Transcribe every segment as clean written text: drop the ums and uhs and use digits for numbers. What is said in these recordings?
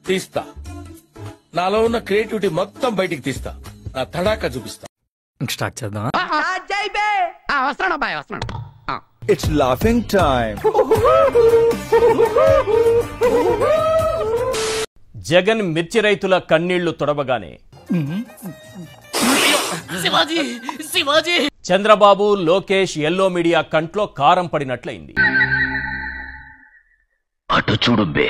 తీస్తా, నాలో ఉన్న క్రియేటివిటీ మొత్తం బయటికి తీస్తా, నా తడాక చూపిస్తా. స్టార్ట్ చేద్దాం. It's laughing time. జగన్ మిర్చి రైతుల కన్నీళ్లు తొడవగానే చంద్రబాబు, లోకేష్, ఎల్లో మీడియా కంట్లో కారం పడినట్లయింది. అటు చూడు బే.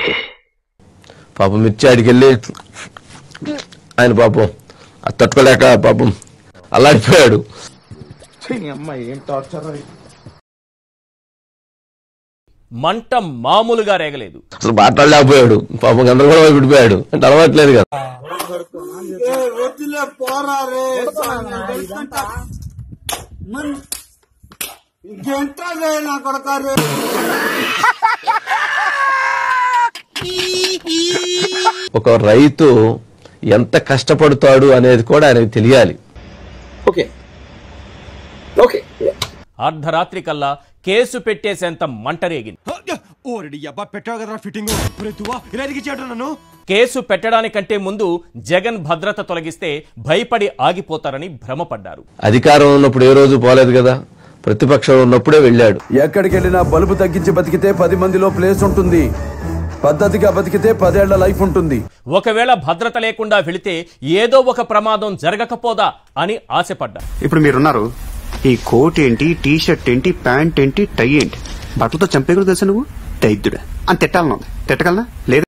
పాపం మిర్చి ఆడికెళ్ళి ఆయన పాపం తట్టుకోలేక పాపం అల్లాడిపోయాడు. మంట మామూలుగా రేగలేదు. అసలు మాట్లాడలేకపోయాడు, పాపం గందరగోళం విడిపోయాడు. అంటే అలవాట్లేదు కదా. ఒక రైతు ఎంత కష్టపడతాడు అనేది కూడా ఆయనకు తెలియాలి. అర్ధరాత్రి కల్లా కేసు పెట్టేసేంత మంట రేగింది. కేసు పెట్టడానికంటే ముందు జగన్ భద్రత తొలగిస్తే భయపడి ఆగిపోతారని భ్రమపడ్డారు. అధికారం ఉన్నప్పుడు ఏ రోజు పోలేదు కదా, ప్రతిపక్షంలో ఉన్నప్పుడే వెళ్ళాడు. ఎక్కడికి వెళ్ళినా బలుపు తగ్గించి బతికితే 10 మందిలో ప్లేస్ ఉంటుంది, పద్ధతిగా బతికితే 10 ఏళ్ల లైఫ్ ఉంటుంది. ఒకవేళ భద్రత లేకుండా వెళితే ఏదో ఒక ప్రమాదం జరగకపోదా అని ఆశపడ్డా. ఇప్పుడు మీరున్నారు, ఈ కోట్ ఏంటి, టీ షర్ట్ ఏంటి, ప్యాంట్ ఏంటి, టై ఏంటి, బట్టలతో చంపే కూడా తెలుసా నువ్వు? దైద్యుడా అని తిట్టాలను, తిట్టగలనా? లేదు.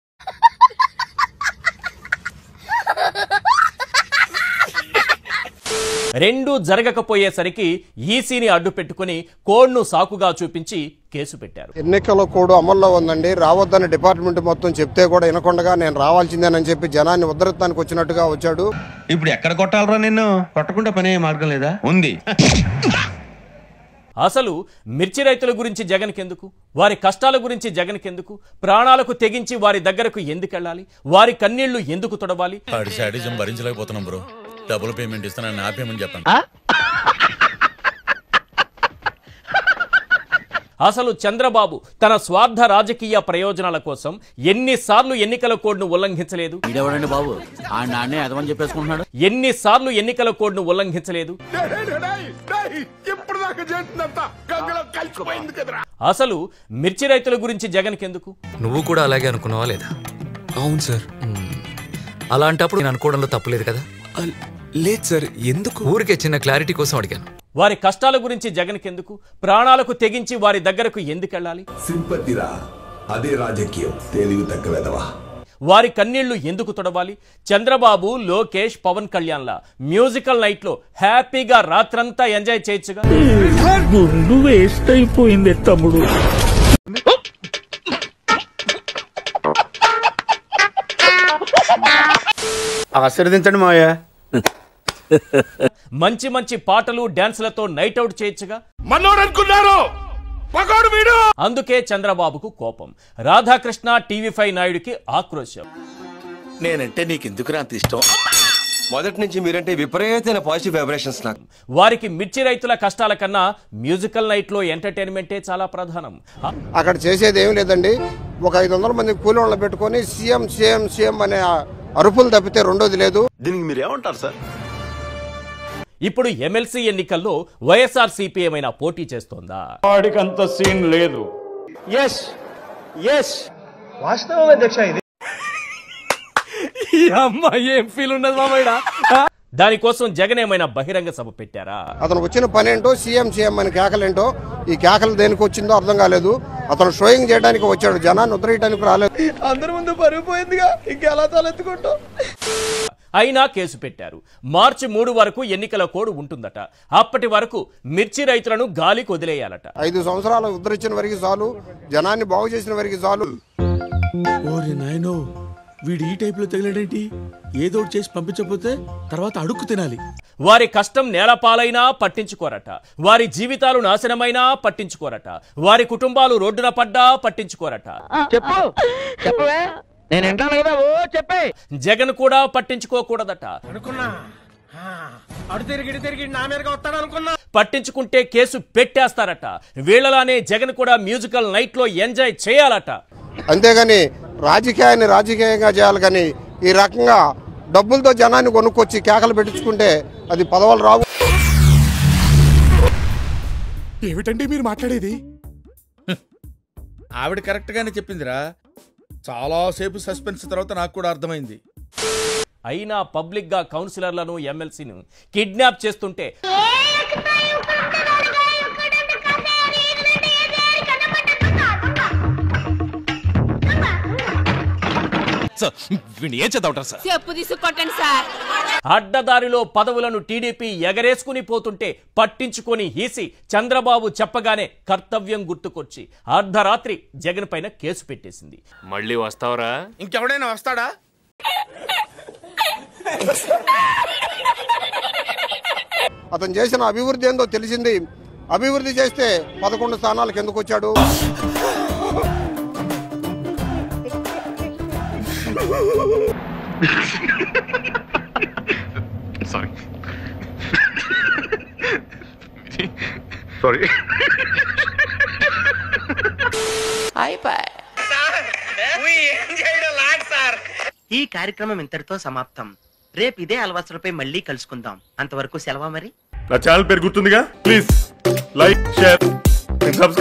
రెండూ జరగకపోయేసరికి ఈసీని అడ్డు పెట్టుకుని కోడ్ను సాకుగా చూపించి కేసు పెట్టారు. ఎన్నికల కోడ్ అమల్లో ఉందండి, రావద్దని డిపార్ట్మెంట్ మొత్తం చెప్తే కూడా వినకుండా నేను రావాల్సిందేనని చెప్పి జనాన్ని ఉద్ధరించడానికి వచ్చినట్టుగా వచ్చాడు. ఇప్పుడు ఎక్కడ కొట్టాలరా నిన్ను? కొట్టకుండా పనే మార్గం లేదా? ఉంది. అసలు మిర్చి రైతుల గురించి జగన్కెందుకు, వారి కష్టాల గురించి జగన్కెందుకు, ప్రాణాలకు తెగించి వారి దగ్గరకు ఎందుకు వెళ్ళాలి, వారి కన్నీళ్లు ఎందుకు తొడవాలి? భరించలేకపోతున్నాం బ్రో, డబుల్ పేమెంట్ ఇస్తానని ఆపేమని చెప్పండి. అసలు చంద్రబాబు తన స్వార్థ రాజకీయ ప్రయోజనాల కోసం ఎన్నిసార్లు ఎన్నికల కోడ్ను ఉల్లంఘించలేదు? ఎన్నిసార్లు ఎన్నికల కోడ్ను ఉల్లంఘించలేదు? అసలు మిర్చి రైతుల గురించి జగన్కెందుకు? నువ్వు కూడా అలాగే అనుకున్నావా లేదా? అవును సార్. అలాంటప్పుడు నేను అనుకోవడంలో తప్పులేదు కదా? లేదు సార్. ఎందుకు? ఊరికే చిన్న క్లారిటీ కోసం అడిగాను. వారి కష్టాల గురించి జగన్కెందుకు, ప్రాణాలకు తెగించి వారి దగ్గరకు ఎందుకు వెళ్ళాలి? సింపతిరా, అదే రాజకీయం. తెలివి తక్కువదవా. వారి కన్నీళ్లు ఎందుకు తొడవాలి? చంద్రబాబు, లోకేష్, పవన్ కళ్యాణ్ల మ్యూజికల్ నైట్ లో హ్యాపీగా రాత్రంతా ఎంజాయ్ చేయొచ్చుగా. గుండు వేస్ట్ అయిపోయింది తమ్ముడు. ఆశీర్వదించండి మావయ్య. మంచి మంచి పాటలు, డాన్సులతో నైట్ అవుట్ చేయొచ్చుగా. అందుకే చంద్రబాబుకు కోపం, రాధాకృష్ణ, టీవీ5 నాయుడికి ఆక్రోశం. నేనంటే నీకెందుకు అంత ఇష్టం? మొదటి నుంచి మీరంటే విపరీతమైన పాజిటివ్ వైబ్రేషన్స్ నాకు. వారికి మిర్చి రైతుల కష్టాల కన్నా మ్యూజికల్ నైట్ లో ఎంటర్టైన్మెంటే చాలా ప్రధానం. అక్కడ చేసేది ఏం లేదండి, ఒక 500 మంది కూలీలను పెట్టుకొని సీఎం సీఎం సీఎం అనే అరుపులు తప్పితే రెండోది లేదు. దీనికి మీరేమంటారు సార్? ఇప్పుడు ఎమ్మెల్సీ ఎన్నికల్లో వైఎస్ఆర్సీపీ ఏమైనా పోటీ చేస్తోందా? వాడికంత సీన్ లేదు. వాస్తవం అధ్యక్ష. ఇది ఏం ఫీల్ ఉన్నది మామయ్య? దానికోసం జగన్ ఏమైనా బహిరంగ సభ పెట్టారా? అతను వచ్చిన పనేంటో, సీఎం సీఎం అని కేకలేంటో, ఈ కేకలు దేనికి వచ్చిందో అర్థం కాలేదు. అతను షోయింగ్ చేయడానికి వచ్చాడు, జనాన్ని ఉద్ధరించడానికి రాలేదు. అందరి ముందు పరిగిపోయిందిగా, ఇంకెలా తలెత్తుకుంటూ. అయినా కేసు పెట్టారు. మార్చి 3 వరకు ఎన్నికల కోడ్ ఉంటుందట. అప్పటి వరకు మిర్చి రైతులను గాలికి వదిలేయాలట. 5 సంవత్సరాలు ఉద్ధరించిన వరకు చాలు, జనాన్ని బాగు చేసిన వరకు చాలు. వీడు ఈ టైప్ లో తగిలేడేంటి? ఏదో చేసి పంపించకపోతే తర్వాత అడుక్కు తినాలి. వారి కష్టం నేలపాలైనా పట్టించుకోరట, వారి జీవితాలు నాశనమైనా పట్టించుకోరట, వారి కుటుంబాలు రోడ్డున పడ్డా పట్టించుకోరట. జగన్ కూడా పట్టించుకోకూడదట. పట్టించుకుంటే కేసు పెట్టేస్తారట. వీళ్ళలానే జగన్ కూడా మ్యూజికల్ నైట్ లో ఎంజాయ్ చేయాలట. అంతేగాని రాజకీయాన్ని రాజకీయంగా చేయాలి. కానీ ఈ రకంగా డబ్బులతో జనాన్ని కొనుక్కొచ్చి కేకలు పెట్టించుకుంటే అది పదవులు రావు. ఏమిటండి మీరు మాట్లాడేది? ఆవిడ కరెక్ట్ గానే చెప్పిందిరా. చాలా సేపు సస్పెన్స్ తర్వాత నాకు కూడా అర్థమైంది. అయినా పబ్లిక్ గా కౌన్సిలర్లను ఎమ్మెల్సీను కిడ్నాప్ చేస్తుంటే అడ్డదారిలో పదవులను టీడీపీ ఎగరేసుకుని పోతుంటే పట్టించుకొని హీసి చంద్రబాబు చెప్పగానే కర్తవ్యం గుర్తుకొచ్చి అర్ధరాత్రి జగన్ పైన కేసు పెట్టేసింది. మళ్ళీ వస్తావరా? ఇంకెవడైనా వస్తాడా? అతను చేసిన అభివృద్ధి ఏందో తెలిసింది. అభివృద్ధి చేస్తే 11 స్థానాలకు ఎందుకు వచ్చాడు? ఈ కార్యక్రమం ఇంతటితో సమాప్తం. రేపు ఇదే అలవాసులపై మళ్ళీ కలుసుకుందాం. అంతవరకు సెలవా మరి. నా ఛానల్ పేరు గుర్తుందిగా? Please like, share, subscribe.